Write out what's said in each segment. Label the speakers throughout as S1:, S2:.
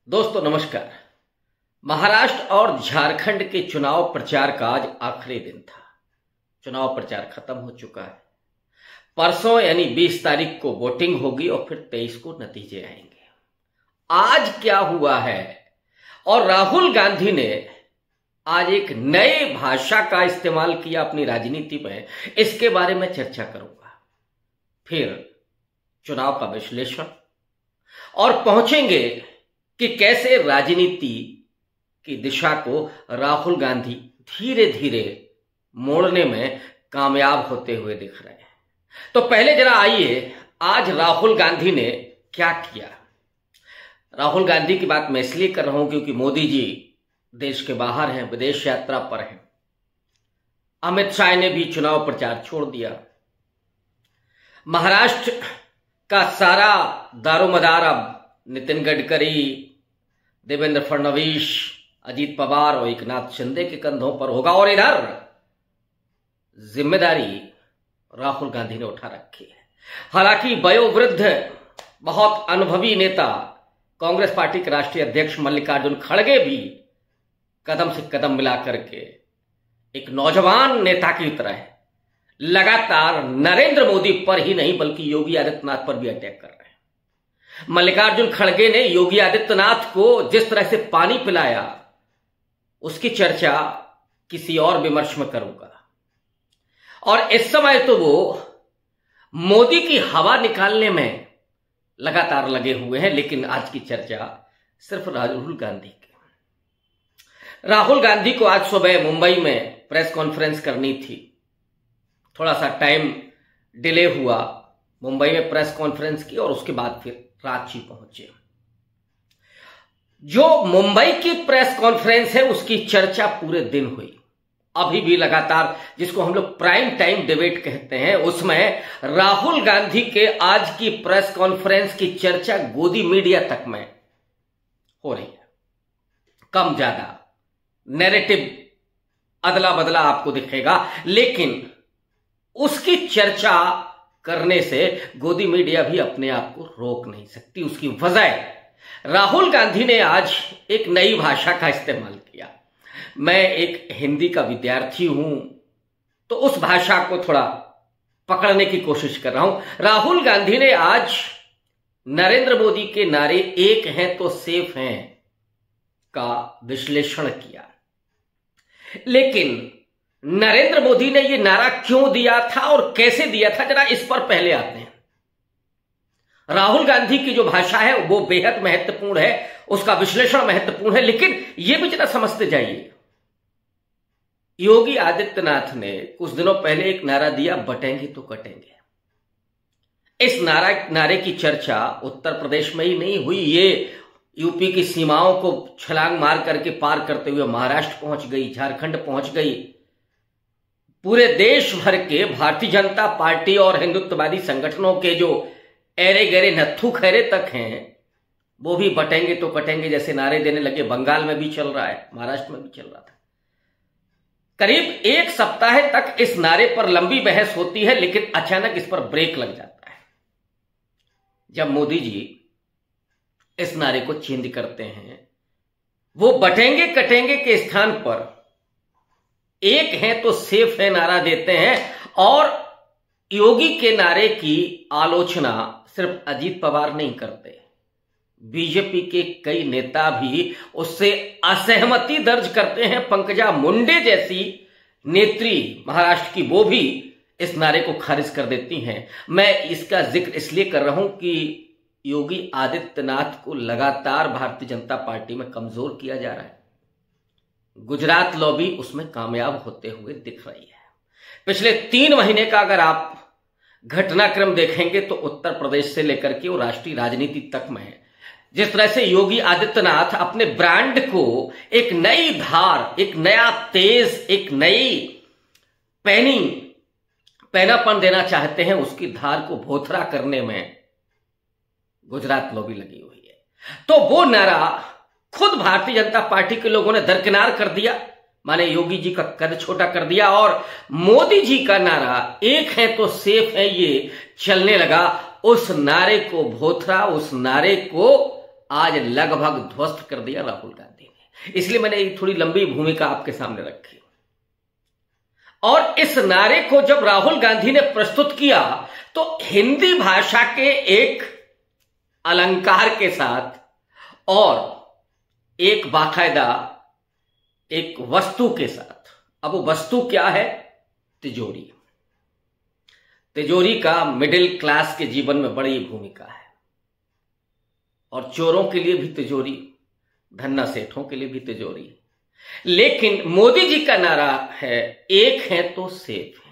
S1: दोस्तों नमस्कार। महाराष्ट्र और झारखंड के चुनाव प्रचार का आज आखिरी दिन था। चुनाव प्रचार खत्म हो चुका है। परसों यानी 20 तारीख को वोटिंग होगी और फिर 23 को नतीजे आएंगे। आज क्या हुआ है और राहुल गांधी ने आज एक नए भाषा का इस्तेमाल किया अपनी राजनीति में, इसके बारे में चर्चा करूंगा। फिर चुनाव का विश्लेषण और पहुंचेंगे कि कैसे राजनीति की दिशा को राहुल गांधी धीरे धीरे मोड़ने में कामयाब होते हुए दिख रहे हैं। तो पहले जरा आइए, आज राहुल गांधी ने क्या किया। राहुल गांधी की बात मैं इसलिए कर रहा हूं क्योंकि मोदी जी देश के बाहर हैं, विदेश यात्रा पर हैं। अमित शाह ने भी चुनाव प्रचार छोड़ दिया। महाराष्ट्र का सारा दारोमदार अब नितिन गडकरी, देवेंद्र फडणवीस, अजीत पवार और एकनाथ शिंदे के कंधों पर होगा और इधर जिम्मेदारी राहुल गांधी ने उठा रखी है। हालांकि वयोवृद्ध बहुत अनुभवी नेता कांग्रेस पार्टी के राष्ट्रीय अध्यक्ष मल्लिकार्जुन खड़गे भी कदम से कदम मिला करके एक नौजवान नेता की तरह लगातार नरेंद्र मोदी पर ही नहीं बल्कि योगी आदित्यनाथ पर भी अटैक कर रहे हैं। मल्लिकार्जुन खड़गे ने योगी आदित्यनाथ को जिस तरह से पानी पिलाया, उसकी चर्चा किसी और विमर्श में करूंगा। और इस समय तो वो मोदी की हवा निकालने में लगातार लगे हुए हैं, लेकिन आज की चर्चा सिर्फ राहुल गांधी की। राहुल गांधी को आज सुबह मुंबई में प्रेस कॉन्फ्रेंस करनी थी, थोड़ा सा टाइम डिले हुआ। मुंबई में प्रेस कॉन्फ्रेंस की और उसके बाद फिर रांची पहुंचे। जो मुंबई की प्रेस कॉन्फ्रेंस है उसकी चर्चा पूरे दिन हुई। अभी भी लगातार, जिसको हम लोग प्राइम टाइम डिबेट कहते हैं, उसमें राहुल गांधी के आज की प्रेस कॉन्फ्रेंस की चर्चा गोदी मीडिया तक में हो रही है। कम ज्यादा नैरेटिव अदला बदला आपको दिखेगा, लेकिन उसकी चर्चा करने से गोदी मीडिया भी अपने आप को रोक नहीं सकती। उसकी वजह राहुल गांधी ने आज एक नई भाषा का इस्तेमाल किया। मैं एक हिंदी का विद्यार्थी हूं तो उस भाषा को थोड़ा पकड़ने की कोशिश कर रहा हूं। राहुल गांधी ने आज नरेंद्र मोदी के नारे एक हैं तो सेफ हैं का विश्लेषण किया, लेकिन नरेंद्र मोदी ने यह नारा क्यों दिया था और कैसे दिया था, जरा इस पर पहले आते हैं। राहुल गांधी की जो भाषा है वो बेहद महत्वपूर्ण है, उसका विश्लेषण महत्वपूर्ण है, लेकिन यह भी जरा समझते जाइए। योगी आदित्यनाथ ने कुछ दिनों पहले एक नारा दिया, बटेंगे तो कटेंगे। इस नारे की चर्चा उत्तर प्रदेश में ही नहीं हुई, ये यूपी की सीमाओं को छलांग मार करके पार करते हुए महाराष्ट्र पहुंच गई, झारखंड पहुंच गई। पूरे देश भर के भारतीय जनता पार्टी और हिंदुत्ववादी संगठनों के जो एरे गहरे नत्थु खैरे तक हैं, वो भी बटेंगे तो कटेंगे जैसे नारे देने लगे। बंगाल में भी चल रहा है, महाराष्ट्र में भी चल रहा था। करीब एक सप्ताह तक इस नारे पर लंबी बहस होती है, लेकिन अचानक इस पर ब्रेक लग जाता है जब मोदी जी इस नारे को चेंज करते हैं। वो बटेंगे कटेंगे के स्थान पर एक है तो सेफ है नारा देते हैं। और योगी के नारे की आलोचना सिर्फ अजीत पवार नहीं करते, बीजेपी के कई नेता भी उससे असहमति दर्ज करते हैं। पंकजा मुंडे जैसी नेत्री महाराष्ट्र की, वो भी इस नारे को खारिज कर देती हैं। मैं इसका जिक्र इसलिए कर रहा हूं कि योगी आदित्यनाथ को लगातार भारतीय जनता पार्टी में कमजोर किया जा रहा है। गुजरात लॉबी उसमें कामयाब होते हुए दिख रही है। पिछले 3 महीने का अगर आप घटनाक्रम देखेंगे तो उत्तर प्रदेश से लेकर के वो राष्ट्रीय राजनीति तक में जिस तरह से योगी आदित्यनाथ अपने ब्रांड को एक नई धार, एक नया तेज, एक नई पैनापन देना चाहते हैं, उसकी धार को भोथरा करने में गुजरात लॉबी लगी हुई है। तो वो नारा खुद भारतीय जनता पार्टी के लोगों ने दरकिनार कर दिया, माने योगी जी का कद छोटा कर दिया, और मोदी जी का नारा एक है तो सेफ है ये चलने लगा। उस नारे को भोथरा, उस नारे को आज लगभग ध्वस्त कर दिया राहुल गांधी ने। इसलिए मैंने एक थोड़ी लंबी भूमिका आपके सामने रखी। और इस नारे को जब राहुल गांधी ने प्रस्तुत किया तो हिंदी भाषा के एक अलंकार के साथ और एक बाकायदा एक वस्तु के साथ। अब वो वस्तु क्या है? तिजोरी। तिजोरी का मिडिल क्लास के जीवन में बड़ी भूमिका है, और चोरों के लिए भी तिजोरी, धन्ना सेठों के लिए भी तिजोरी। लेकिन मोदी जी का नारा है एक है तो सेफ है।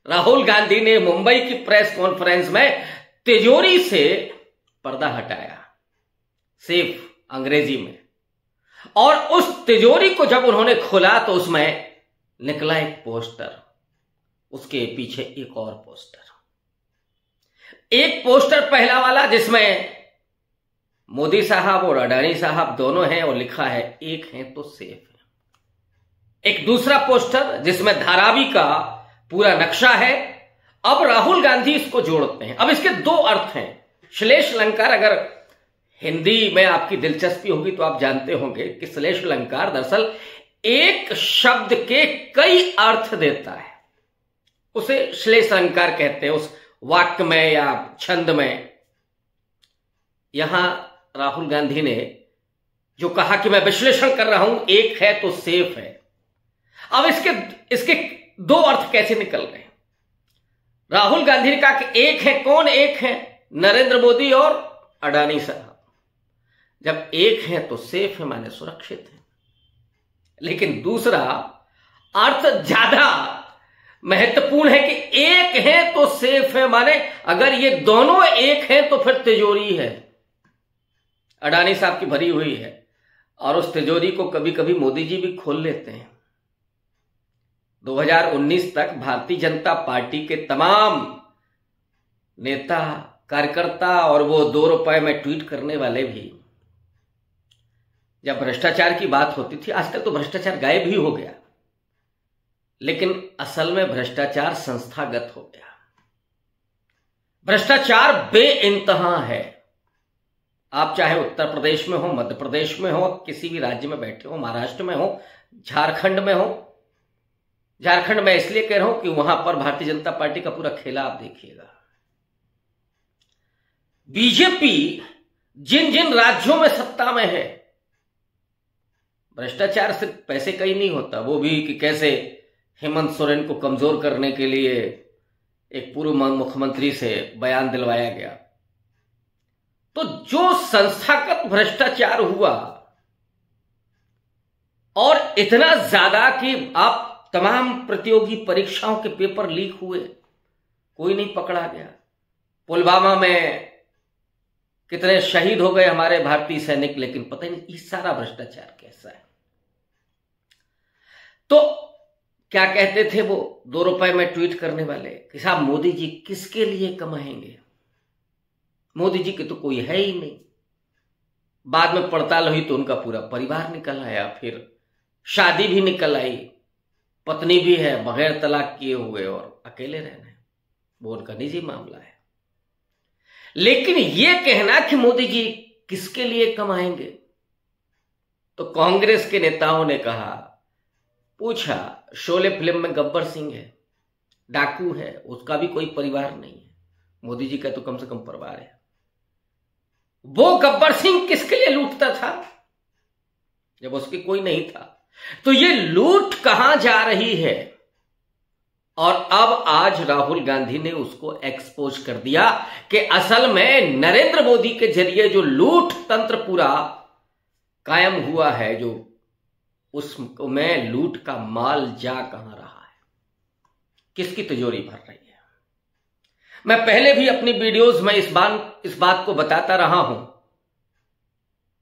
S1: राहुल गांधी ने मुंबई की प्रेस कॉन्फ्रेंस में तिजोरी से पर्दा हटाया, सेफ अंग्रेजी में, और उस तिजोरी को जब उन्होंने खोला तो उसमें निकला एक पोस्टर, उसके पीछे एक और पोस्टर। एक पोस्टर पहला वाला जिसमें मोदी साहब और अडानी साहब दोनों हैं और लिखा है एक है तो सेफ है। एक दूसरा पोस्टर जिसमें धारावी का पूरा नक्शा है। अब राहुल गांधी इसको जोड़ते हैं। अब इसके दो अर्थ हैं। श्लेष अलंकार, अगर हिंदी में आपकी दिलचस्पी होगी तो आप जानते होंगे कि श्लेष अलंकार दरअसल एक शब्द के कई अर्थ देता है, उसे श्लेष अलंकार कहते हैं, उस वाक्य में या छंद में। यहां राहुल गांधी ने जो कहा कि मैं विश्लेषण कर रहा हूं एक है तो सेफ है, अब इसके दो अर्थ कैसे निकल रहे हैं? राहुल गांधी ने कहा कि एक है, कौन एक है? नरेंद्र मोदी और अडानी साहब। जब एक है तो सेफ है माने सुरक्षित है। लेकिन दूसरा अर्थ ज्यादा महत्वपूर्ण है कि एक है तो सेफ है माने अगर ये दोनों एक हैं तो फिर तिजोरी है, अडानी साहब की भरी हुई है, और उस तिजोरी को कभी कभी मोदी जी भी खोल लेते हैं। 2019 तक भारतीय जनता पार्टी के तमाम नेता कार्यकर्ता और वो 2 रुपए में ट्वीट करने वाले भी, जब भ्रष्टाचार की बात होती थी, आजकल तो भ्रष्टाचार गायब ही हो गया, लेकिन असल में भ्रष्टाचार संस्थागत हो गया। भ्रष्टाचार बेइंतहा है। आप चाहे उत्तर प्रदेश में हो, मध्य प्रदेश में हो, किसी भी राज्य में बैठे हो, महाराष्ट्र में हो, झारखंड में हो। झारखंड में इसलिए कह रहा हूं कि वहां पर भारतीय जनता पार्टी का पूरा खेला आप देखिएगा। बीजेपी जिन जिन राज्यों में सत्ता में है, भ्रष्टाचार सिर्फ पैसे का ही नहीं होता, वो भी कि कैसे हेमंत सोरेन को कमजोर करने के लिए एक पूर्व मुख्यमंत्री से बयान दिलवाया गया। तो जो संस्थागत भ्रष्टाचार हुआ, और इतना ज्यादा कि आप तमाम प्रतियोगी परीक्षाओं के पेपर लीक हुए, कोई नहीं पकड़ा गया। पुलवामा में कितने शहीद हो गए हमारे भारतीय सैनिक, लेकिन पता ही नहीं ये सारा भ्रष्टाचार कैसा है। तो क्या कहते थे वो 2 रुपए में ट्वीट करने वाले कि साहब मोदी जी किसके लिए कमाएंगे, मोदी जी के तो कोई है ही नहीं। बाद में पड़ताल हुई तो उनका पूरा परिवार निकल आया, फिर शादी भी निकल आई, पत्नी भी है बगैर तलाक किए हुए और अकेले रहना है, वो उनका निजी मामला है। लेकिन ये कहना कि मोदी जी किसके लिए कमाएंगे, तो कांग्रेस के नेताओं ने कहा, पूछा, शोले फिल्म में गब्बर सिंह है, डाकू है, उसका भी कोई परिवार नहीं है, मोदी जी का तो कम से कम परिवार है। वो गब्बर सिंह किसके लिए लूटता था जब उसके कोई नहीं था? तो ये लूट कहां जा रही है? और अब आज राहुल गांधी ने उसको एक्सपोज कर दिया कि असल में नरेंद्र मोदी के जरिए जो लूट तंत्र पूरा कायम हुआ है, जो उसमें लूट का माल जा कहां रहा है, किसकी तिजोरी भर रही है। मैं पहले भी अपनी वीडियोस में इस बात को बताता रहा हूं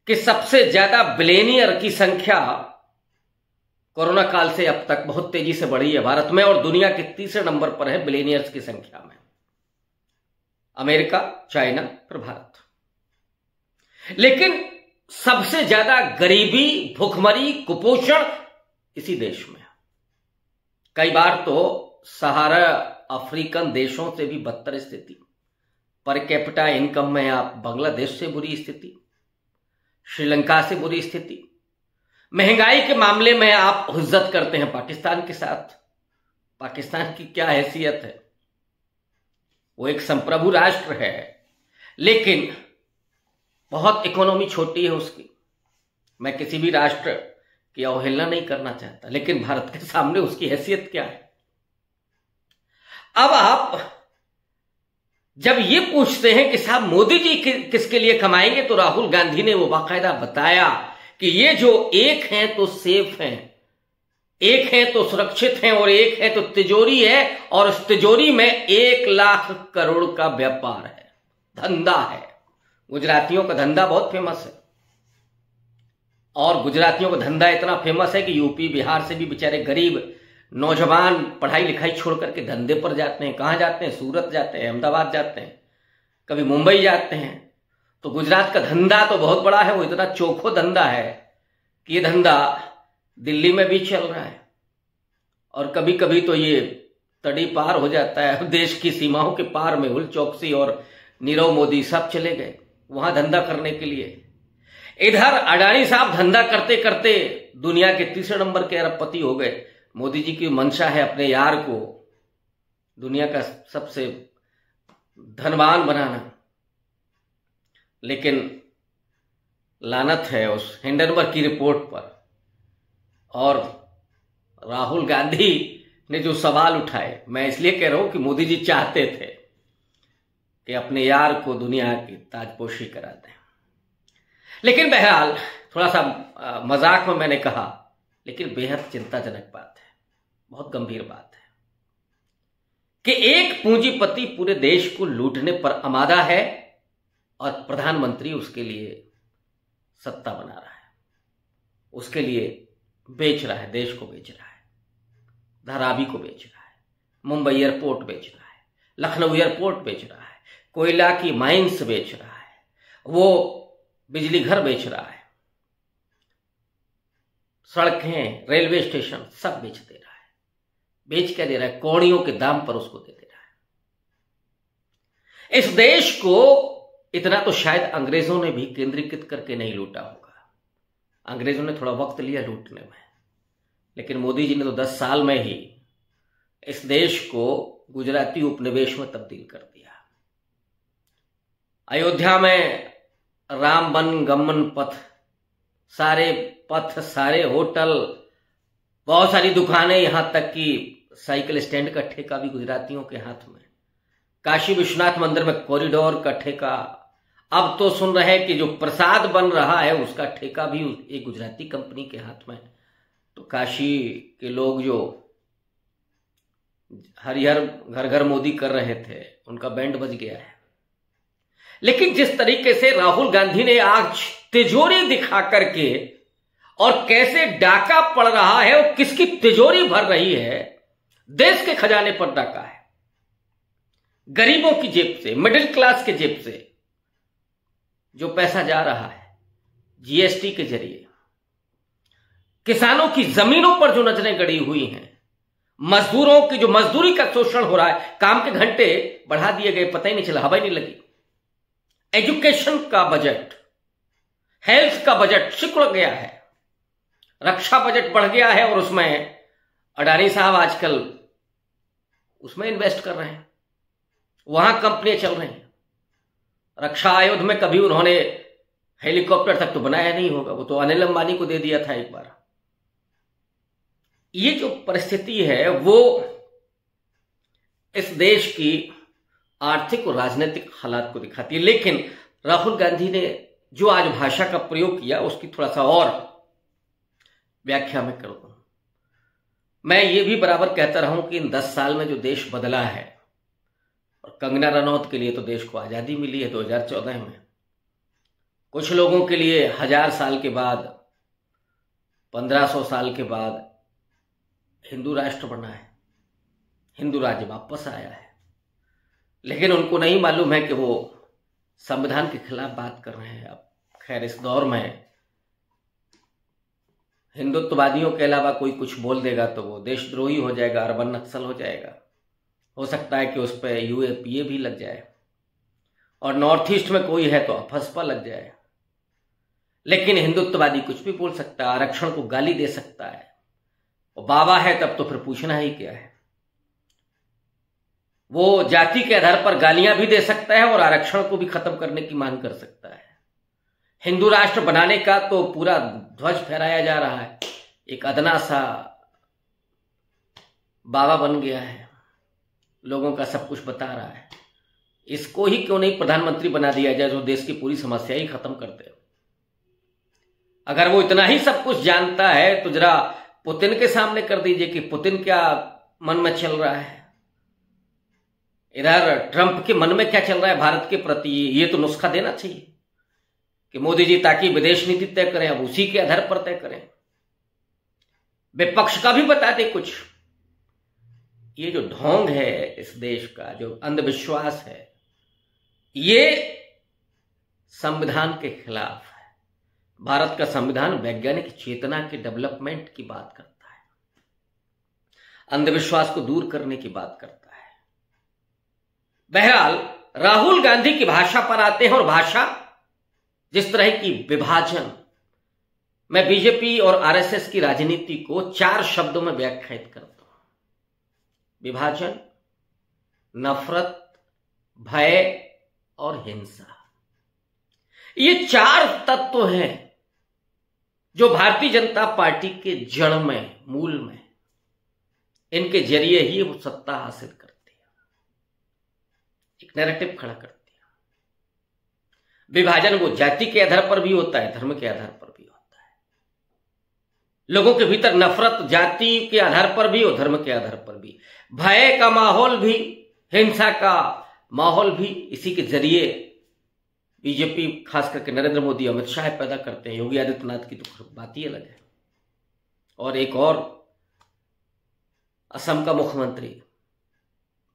S1: कि सबसे ज्यादा बिलियनियर की संख्या कोरोना काल से अब तक बहुत तेजी से बढ़ी है भारत में, और दुनिया के तीसरे नंबर पर है बिलियनियर्स की संख्या में, अमेरिका, चाइना, फिर भारत। लेकिन सबसे ज्यादा गरीबी, भुखमरी, कुपोषण इसी देश में। कई बार तो सहारा अफ्रीकन देशों से भी बदतर स्थिति, पर कैपिटा इनकम में आप बांग्लादेश से बुरी स्थिति, श्रीलंका से बुरी स्थिति। महंगाई के मामले में आप हुज्जत करते हैं पाकिस्तान के साथ। पाकिस्तान की क्या हैसियत है, वो एक संप्रभु राष्ट्र है, लेकिन बहुत इकोनॉमी छोटी है उसकी। मैं किसी भी राष्ट्र की अवहेलना नहीं करना चाहता, लेकिन भारत के सामने उसकी हैसियत क्या है। अब आप जब ये पूछते हैं कि साहब मोदी जी किसके लिए कमाएंगे, तो राहुल गांधी ने वो बाकायदा बताया कि ये जो एक हैं तो सेफ हैं, एक हैं तो सुरक्षित हैं, और एक है तो तिजोरी है, और उस तिजोरी में 1 लाख करोड़ का व्यापार है, धंधा है। गुजरातियों का धंधा बहुत फेमस है, और गुजरातियों का धंधा इतना फेमस है कि यूपी बिहार से भी बेचारे गरीब नौजवान पढ़ाई लिखाई छोड़ करके धंधे पर जाते हैं। कहां जाते हैं? सूरत जाते हैं, अहमदाबाद जाते हैं, कभी मुंबई जाते हैं। तो गुजरात का धंधा तो बहुत बड़ा है, वो इतना चोखो धंधा है कि ये धंधा दिल्ली में भी चल रहा है, और कभी कभी तो ये तड़ी पार हो जाता है। देश की सीमाओं के पार मेहुल चौकसी और नीरव मोदी सब चले गए वहां धंधा करने के लिए। इधर अडानी साहब धंधा करते करते दुनिया के 3रे नंबर के अरबपति हो गए। मोदी जी की मंशा है अपने यार को दुनिया का सबसे धनवान बनाना, लेकिन लानत है उस हिंडनबर्ग की रिपोर्ट पर। और राहुल गांधी ने जो सवाल उठाए, मैं इसलिए कह रहा हूं कि मोदी जी चाहते थे कि अपने यार को दुनिया की ताजपोशी करा दें। लेकिन बहरहाल थोड़ा सा मजाक में मैंने कहा, लेकिन बेहद चिंताजनक बात है, बहुत गंभीर बात है कि एक पूंजीपति पूरे देश को लूटने पर आमादा है और प्रधानमंत्री उसके लिए सत्ता बना रहा है, उसके लिए बेच रहा है, देश को बेच रहा है, धारावी को बेच रहा है, मुंबई एयरपोर्ट बेच रहा है, लखनऊ एयरपोर्ट बेच रहा है, कोयला की माइंस बेच रहा है, वो बिजली घर बेच रहा है, सड़कें, रेलवे स्टेशन सब बेच दे रहा है। बेच क्या दे रहा है? कौड़ियों के दाम पर उसको दे रहा है। इस देश को इतना तो शायद अंग्रेजों ने भी केंद्रीकृत करके नहीं लूटा होगा। अंग्रेजों ने थोड़ा वक्त लिया लूटने में, लेकिन मोदी जी ने तो 10 साल में ही इस देश को गुजराती उपनिवेश में तब्दील कर दिया। अयोध्या में राम वन गमन पथ, सारे पथ, सारे होटल, बहुत सारी दुकानें, यहां तक कि साइकिल स्टैंड का ठेका भी गुजरातियों के हाथ में। काशी विश्वनाथ मंदिर में कॉरिडोर का ठेका। अब तो सुन रहे हैं कि जो प्रसाद बन रहा है उसका ठेका भी एक गुजराती कंपनी के हाथ में। तो काशी के लोग जो हरिहर घर घर मोदी कर रहे थे, उनका बैंड बज गया है। लेकिन जिस तरीके से राहुल गांधी ने आज तिजोरी दिखा करके, और कैसे डाका पड़ रहा है, और किसकी तिजोरी भर रही है, देश के खजाने पर डाका है, गरीबों की जेब से, मिडिल क्लास के जेब से जो पैसा जा रहा है जीएसटी के जरिए, किसानों की जमीनों पर जो नजरें गड़ी हुई हैं, मजदूरों की जो मजदूरी का शोषण हो रहा है, काम के घंटे बढ़ा दिए गए, पता ही नहीं चला, हवा ही नहीं लगी। एजुकेशन का बजट, हेल्थ का बजट सिकुड़ गया है, रक्षा बजट बढ़ गया है, और उसमें अडानी साहब आजकल उसमें इन्वेस्ट कर रहे हैं, वहां कंपनियां चल रही हैं। रक्षा आयुध में कभी उन्होंने हेलीकॉप्टर तक तो बनाया नहीं होगा, वो तो अनिल अंबानी को दे दिया था एक बार। ये जो परिस्थिति है वो इस देश की आर्थिक और राजनीतिक हालात को दिखाती है। लेकिन राहुल गांधी ने जो आज भाषा का प्रयोग किया, उसकी थोड़ा सा और व्याख्या में करूंगा। मैं ये भी बराबर कहता रहा हूं कि इन 10 साल में जो देश बदला है, और कंगना रनौत के लिए तो देश को आजादी मिली है 2014 में, कुछ लोगों के लिए 1000 साल के बाद, 1500 साल के बाद हिंदू राष्ट्र बना है, हिंदू राज्य वापस आया है। लेकिन उनको नहीं मालूम है कि वो संविधान के खिलाफ बात कर रहे हैं। अब खैर, इस दौर में हिंदुत्ववादियों के अलावा कोई कुछ बोल देगा तो वो देशद्रोही हो जाएगा, अर्बन नक्सल हो जाएगा। हो सकता है कि उस पर यूएपीए भी लग जाए, और नॉर्थ ईस्ट में कोई है तो अफस्पा लग जाए। लेकिन हिंदुत्ववादी कुछ भी बोल सकता है, आरक्षण को गाली दे सकता है, और बाबा है तब तो फिर पूछना ही क्या है। वो जाति के आधार पर गालियां भी दे सकता है और आरक्षण को भी खत्म करने की मांग कर सकता है। हिंदू राष्ट्र बनाने का तो पूरा ध्वज फहराया जा रहा है, एक अदना सा बाबा बन गया है, लोगों का सब कुछ बता रहा है। इसको ही क्यों नहीं प्रधानमंत्री बना दिया जाए जो देश की पूरी समस्या ही खत्म कर दे। अगर वो इतना ही सब कुछ जानता है तो जरा पुतिन के सामने कर दीजिए कि पुतिन क्या मन में चल रहा है, इधर ट्रंप के मन में क्या चल रहा है भारत के प्रति। ये तो नुस्खा देना चाहिए कि मोदी जी ताकि विदेश नीति तय करें, अब उसी के आधार पर तय करें, विपक्ष का भी बता दे कुछ। ये जो ढोंग है इस देश का, जो अंधविश्वास है, ये संविधान के खिलाफ है। भारत का संविधान वैज्ञानिक चेतना के डेवलपमेंट की बात करता है, अंधविश्वास को दूर करने की बात करता है। बहरहाल राहुल गांधी की भाषा पर आते हैं, और भाषा जिस तरह की विभाजन, मैं बीजेपी और आरएसएस की राजनीति को 4 शब्दों में व्याख्यायित करता हूं: विभाजन, नफरत, भय और हिंसा। ये 4 तत्व हैं जो भारतीय जनता पार्टी के जड़ में, मूल में, इनके जरिए ही वो सत्ता हासिल करती है, एक नैरेटिव खड़ा करती है। विभाजन वो जाति के आधार पर भी होता है, धर्म के आधार पर भी होता है। लोगों के भीतर नफरत जाति के आधार पर भी और धर्म के आधार पर भी, भय का माहौल भी, हिंसा का माहौल भी इसी के जरिए बीजेपी, खास करके नरेंद्र मोदी, अमित शाह पैदा करते हैं। योगी आदित्यनाथ की तो बात ही अलग है। और एक और असम का मुख्यमंत्री,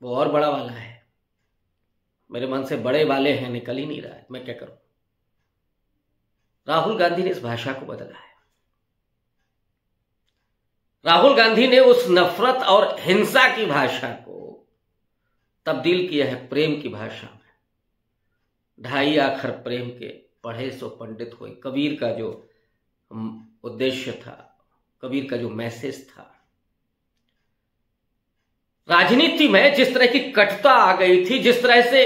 S1: वो और बड़ा वाला है, मेरे मन से बड़े वाले हैं, निकल ही नहीं रहा है, मैं क्या करूं। राहुल गांधी ने इस भाषा को बदला है। राहुल गांधी ने उस नफरत और हिंसा की भाषा को तब्दील किया है प्रेम की भाषा में। 2.5 आखर प्रेम के पढ़े सो पंडित हुए, कबीर का जो उद्देश्य था, कबीर का जो मैसेज था। राजनीति में जिस तरह की कटुता आ गई थी, जिस तरह से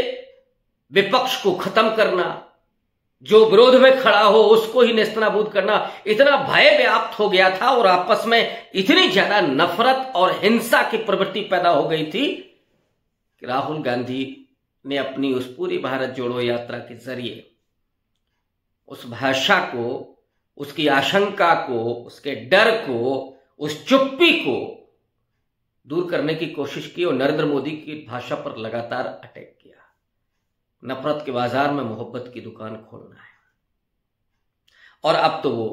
S1: विपक्ष को खत्म करना, जो विरोध में खड़ा हो उसको ही नेस्तनाबूद करना, इतना भय व्याप्त हो गया था और आपस में इतनी ज्यादा नफरत और हिंसा की प्रवृत्ति पैदा हो गई थी कि राहुल गांधी ने अपनी उस पूरी भारत जोड़ो यात्रा के जरिए उस भाषा को, उसकी आशंका को, उसके डर को, उस चुप्पी को दूर करने की कोशिश की और नरेंद्र मोदी की भाषा पर लगातार अटैक किया। नफरत के बाजार में मोहब्बत की दुकान खोलना है। और अब तो वो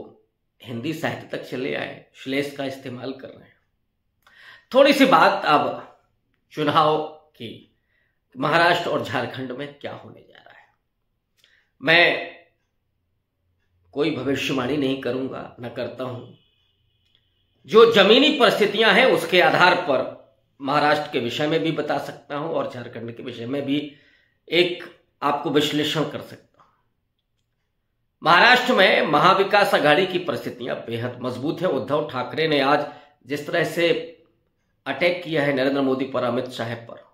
S1: हिंदी साहित्य तक चले आए, श्लेष का इस्तेमाल कर रहे हैं। थोड़ी सी बात अब चुनाव की, महाराष्ट्र और झारखंड में क्या होने जा रहा है। मैं कोई भविष्यवाणी नहीं करूंगा, न करता हूं। जो जमीनी परिस्थितियां हैं उसके आधार पर महाराष्ट्र के विषय में भी बता सकता हूं और झारखंड के विषय में भी एक आपको विश्लेषण कर सकता हूं। महाराष्ट्र में महाविकास आघाड़ी की परिस्थितियां बेहद मजबूत है। उद्धव ठाकरे ने आज जिस तरह से अटैक किया है नरेंद्र मोदी पर, अमित शाह पर,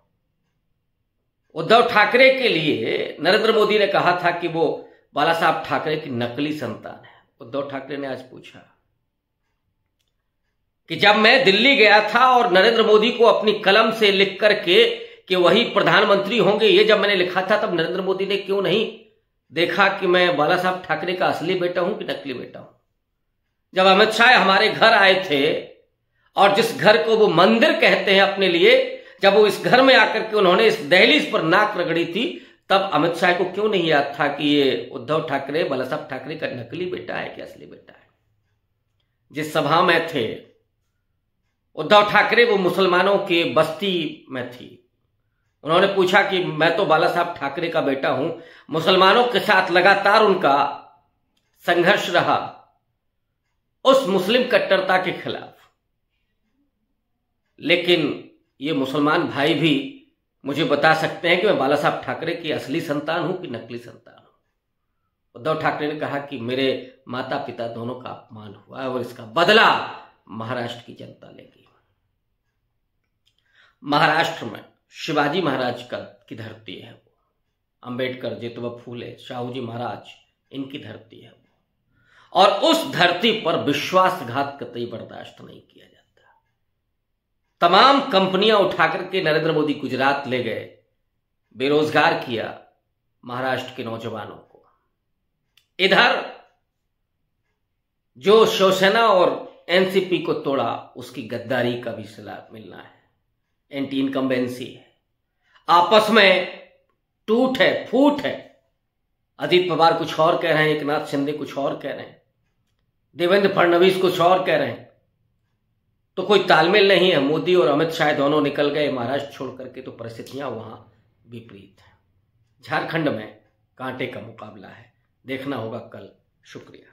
S1: उद्धव ठाकरे के लिए नरेंद्र मोदी ने कहा था कि वो बाला साहब ठाकरे की नकली संतान है। उद्धव ठाकरे ने आज पूछा कि जब मैं दिल्ली गया था और नरेंद्र मोदी को अपनी कलम से लिख करके कि वही प्रधानमंत्री होंगे, ये जब मैंने लिखा था, तब नरेंद्र मोदी ने क्यों नहीं देखा कि मैं बाला साहब ठाकरे का असली बेटा हूं कि नकली बेटा हूं। जब अमित शाह हमारे घर आए थे और जिस घर को वो मंदिर कहते हैं अपने लिए, जब वो इस घर में आकर के उन्होंने इस दहलीज पर नाक रगड़ी थी, तब अमित शाह को क्यों नहीं याद था कि ये उद्धव ठाकरे बाला साहब ठाकरे का नकली बेटा है कि असली बेटा है। जिस सभा में थे उद्धव ठाकरे, वो मुसलमानों के बस्ती में थी। उन्होंने पूछा कि मैं तो बाला साहब ठाकरे का बेटा हूं। मुसलमानों के साथ लगातार उनका संघर्ष रहा उस मुस्लिम कट्टरता के खिलाफ, लेकिन ये मुसलमान भाई भी मुझे बता सकते हैं कि मैं बाला साहब ठाकरे की असली संतान हूं कि नकली संतान हूं। उद्धव ठाकरे ने कहा कि मेरे माता पिता दोनों का अपमान हुआ है और इसका बदला महाराष्ट्र की जनता लेगी। महाराष्ट्र में शिवाजी महाराज की धरती है वो, अंबेडकर, ज्योतिबा फूले, शाहू जी महाराज, इनकी धरती है वो। और उस धरती पर विश्वासघात कतई बर्दाश्त नहीं किया जाता। तमाम कंपनियां उठाकर के नरेंद्र मोदी गुजरात ले गए, बेरोजगार किया महाराष्ट्र के नौजवानों को। इधर जो शिवसेना और एनसीपी को तोड़ा उसकी गद्दारी का भी सिला मिलना है, एंटी इनकम्बेंसी है, आपस में टूट है, फूट है। अजीत पवार कुछ और कह रहे हैं, एकनाथ शिंदे कुछ और कह रहे हैं, देवेंद्र फडणवीस कुछ और कह रहे हैं, तो कोई तालमेल नहीं है। मोदी और अमित शाह दोनों निकल गए महाराष्ट्र छोड़ करके, तो परिस्थितियां वहां विपरीत हैं। झारखंड में कांटे का मुकाबला है, देखना होगा कल। शुक्रिया।